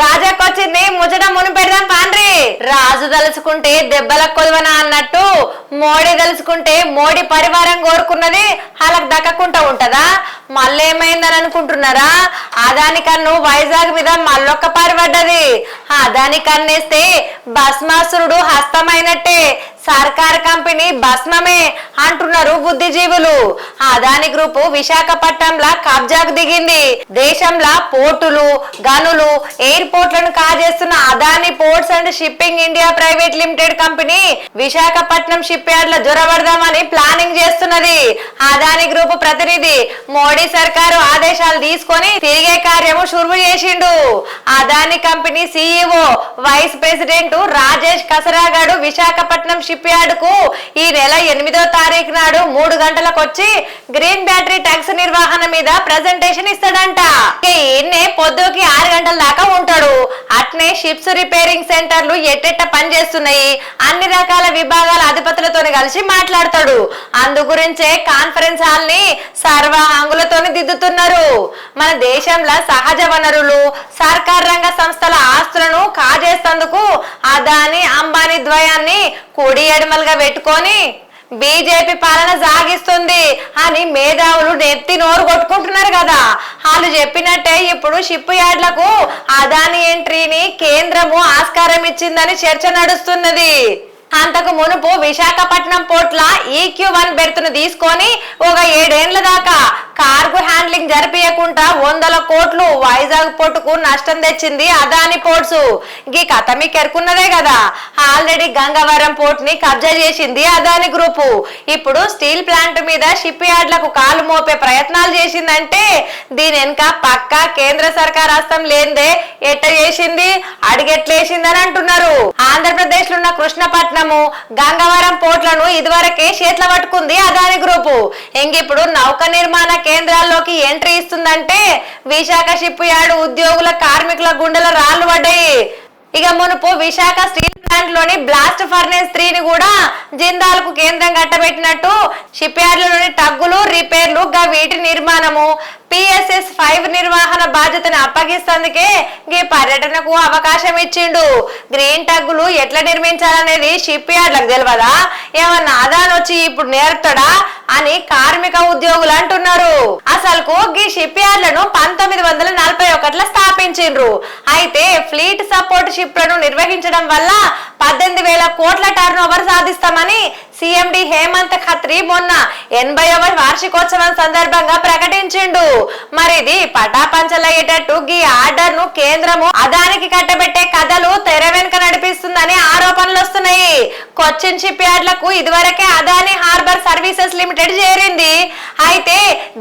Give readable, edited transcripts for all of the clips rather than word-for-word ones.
రాజాకొచ్చింది ముచ్చట ముని పెడదాం పాండ్రి. రాజు తలుచుకుంటే దెబ్బలకు కొదవనా అన్నట్టు మోడీ తలుచుకుంటే మోడీ పరివారం కోరుకున్నది వాళ్ళకి దక్కకుండా ఉంటదా? మళ్ళేమైందని అనుకుంటున్నారా? అదాని కన్ను వైజాగ్ మీద మళ్ళొక్క పరిపడ్డది. అదాని కన్నేస్తే భస్మాసురుడు హస్తమైనట్టే, సర్కార్ కంపెనీ భస్మమే అంటున్నారు బుద్ధిజీవులు. అదాని గ్రూపు విశాఖపట్నంలో కబ్జాకు దిగింది. దేశంలో పోర్టులు, గనులు, ఎయిర్పోర్ట్లను కాజేస్తున్న Adani ports and shipping India private limited company Visakhapatnam shipyard లో జొరబడదామని ప్లానింగ్ చేస్తున్నది. అదాని గ్రూపు ప్రతినిధి మోడీ సర్కారు ఆదేశాలు తీసుకొని తిరిగే కార్యము షురువు చేసిండు. Adani company CEO vice president Rajesh కసరాగాడు విశాఖపట్నం షిప్ యార్డ్ కు ఈ నెల 8వ తారీఖు నాడు 3 గంటలకు వచ్చి గ్రీన్ బ్యాటరీ ట్యాక్స్ నిర్వహణ మీద ప్రెజెంటేషన్ ఇస్తాడంట. ఈయన్నే పొద్దుకి 6 గంటల దాకా ఉంటాడు. అట్నే షిప్స్ రిపేరింగ్ సెంటర్లు ఎట్టెట్ట పనిచేస్తున్నాయి, అన్ని రకాల విభాగాల అధిపతులతో కలిసి మాట్లాడతాడు. అందు గురించే కాన్ఫరెన్స్ హాల్ ని సర్వహంగులతో దిద్దుతున్నారు. మన దేశంలో సహజ వనరులు, సర్కార్ రంగ సంస్థల ఆస్తులను కాజేస్తందుకు అదాని అంబానీ ద్వయాన్ని కుడి ఎడమలుగా పెట్టుకొని బీజేపీ పాలన సాగిస్తుంది అని మేధావులు నెత్తి నోరు కొట్టుకుంటున్నారు కదా. వాళ్ళు చెప్పినట్టే ఇప్పుడు షిప్ యార్డ్లకు అదాని ఎంట్రీని కేంద్రము ఆస్కారం ఇచ్చిందని చర్చ నడుస్తున్నది. అంతకు మునుపు విశాఖపట్నం పోర్ట్ల EQ1 బెర్తును తీసుకొని ఒక 7 ఏళ్ల దాకా కార్గో హ్యాండ్లింగ్ జరిపియకుండా 100 కోట్లు వైజాగ్ పోర్టుకు నష్టం తెచ్చింది అదాని పోర్ట్స్. ఈ కథ మీకు ఎరుకున్నదే కదా. ఆల్రెడీ గంగవరం పోర్ట్ ని కబ్జా చేసింది అదాని గ్రూపు. ఇప్పుడు స్టీల్ ప్లాంట్ మీద షిప్ యార్డ్లకు కాలు మోపే ప్రయత్నాలు చేసిందంటే దీని వెనుక పక్కా కేంద్ర సర్కార్ హస్తం లేందే ఎట్ట చేసింది, అడిగెట్లేసింది అని అంటున్నారు. ఆంధ్రప్రదేశ్ లో ఉన్న కృష్ణపట్నం, గంగవరం పోర్ట్లను ఇదివరకే చేట్ల పట్టుకుంది అదాని గ్రూపు. ఇంకిప్పుడు నౌక నిర్మాణ కేంద్రాల్లోకి ఎంట్రీ ఇస్తుందంటే విశాఖ షిప్ యార్డ్ ఉద్యోగుల, కార్మికుల గుండెల రాళ్లు పడ్డాయి. ఇక మునుపు విశాఖ స్టీల్ ప్లాంట్ లోని బ్లాస్ట్ ఫర్నేస్ 3 ని కూడా జిందాల్ కు కేంద్రం కట్టబెట్టినట్టు షిప్ యార్డ్లలోని టగ్గులు, రిపేర్లు, వీటి నిర్మాణము, PSS 5 నిర్వహణ బాధ్యతను అప్పగిస్తందుకే ఈ పర్యటనకు అవకాశం ఇచ్చిండు. గ్రీన్ టగ్గులు ఎట్లా నిర్మించాలనేది షిప్ యార్డ్లకు తెలియదా? ఏమన్నా అదాని వచ్చి ఇప్పుడు నేర్పుతాడా అని కార్మిక ఉద్యోగులు అంటున్నారు. అసలుకు ఈ షిప్ యార్డ్లను 1941లో స్థాపించిండ్రు. అయితే ఫ్లీట్ సపోర్ట్ షిప్లను నిర్వహించడం వల్ల 18,000 కోట్ల టర్న్ ఓవర్ సాధిస్తామని CMD హేమంత్ ఖత్రి మొన్న 80వ వార్షికోత్సవం సందర్భంగా ప్రకటించిండు. మరిది పటాపంచలయ్యేటట్టు ఈ ఆర్డర్ ను కేంద్రము అదానికి కట్టబెట్టే కథలు తెర వెనుక నడిపిస్తుందని ఆరోపణలు వస్తున్నాయి. కొచ్చిన్ షిప్ యార్డ్లకు ఇదివరకే అదాని హార్బర్ సర్వీసెస్ లిమిటెడ్ చేరింది. అయితే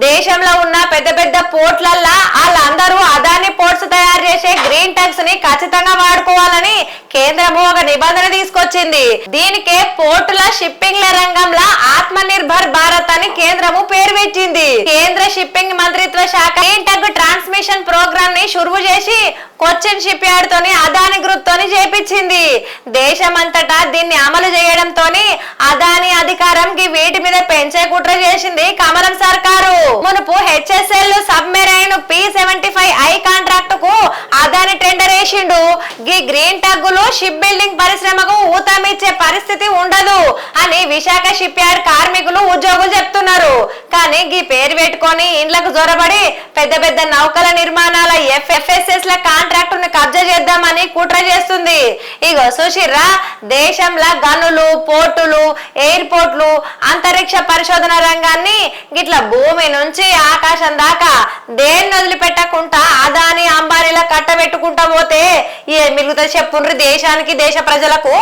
దేశంలో ఉన్న పెద్ద పెద్ద పోర్ట్లల్లా వాళ్ళందరూ అదాని పోర్ట్స్ తయారు చేసే గ్రీన్ టగ్స్ ని ఖచ్చితంగా వాడుకోవాలని కేంద్రము ఒక నిబంధన తీసుకొచ్చింది. దీనికే పోర్టుల షిప్పింగ్ల రంగంలో ఆత్మ నిర్భర్ భారత్ అని కేంద్రము పేరు పెట్టింది. కేంద్ర షిప్పింగ్ మంత్రిత్వ శాఖ గ్రీన్ టగ్ ట్రాన్స్మిషన్ ప్రోగ్రామ్ ని షురువు చేసి కొచ్చిన్ షిప్ యార్డ్ తోని అదాని గ్రూప్ తోని చేపించింది. దేశమంతటా దీన్ని అమలు చేయడంతో అదాని అధికారం వీటి మీద పెంచే కుట్ర చేసింది కమలం సర్కారు. మునుపు HSL సబ్మెరైన్ P75I కాంట్రాక్ట్ కు అదాని టెండర్ వేసిండు. ఈ గ్రీన్ టగ్గులు షిప్ బిల్డింగ్ పరిశ్రమకు ఊతమిచ్చే పరిస్థితి ఉండదు అని విశాఖ షిప్ యార్డ్ కార్మికులు, ఉద్యోగులు చెప్తున్నారు. కానీ ఈ పేరు పెట్టుకొని ఇండ్లకు జొరబడి పెద్ద పెద్ద నౌకల నిర్మాణాల FSS ల కాంట్రాక్ట్ ను కబ్జా చేద్దామని కుట్ర చేస్తుంది. ఇగో సుశీర్రా, దేశంలో గనులు, పోర్టులు, ఎయిర్పోర్ట్లు, అంతరిక్ష పరిశోధన రంగాన్ని గిట్ల భూమి నుంచి ఆకాశం దాకా దేన్ని వదిలిపెట్టకుండా అదాని అంబానీల కట్టబెట్టుకుంటా పోతే ఏ మిగులుతా చెప్పుండ్రి దేశానికి, దేశ ప్రజలకు.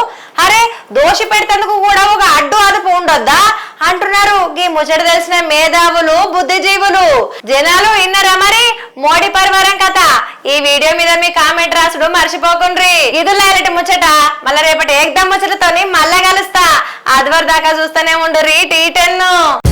అరే దోషి పెడతందుకు కూడా ఒక అడ్డు అదుపు ఉండొద్దా అంటున్నారు ఈ ముచ్చట తెలిసిన మేధావులు, బుద్ధిజీవులు. జనాలు విన్నారా మరి మోడీ పరివారం కథ? ఈ వీడియో మీద మీ కామెంట్ రాసుడు మర్చిపోకుండ్రి. ఇదులాంటి ముచ్చట మళ్ళీ రేపటి ఏకదం ముచ్చటతోని మళ్ళా కలుస్తా. ఆదివారం దాకా చూస్తూనే ఉండు T10.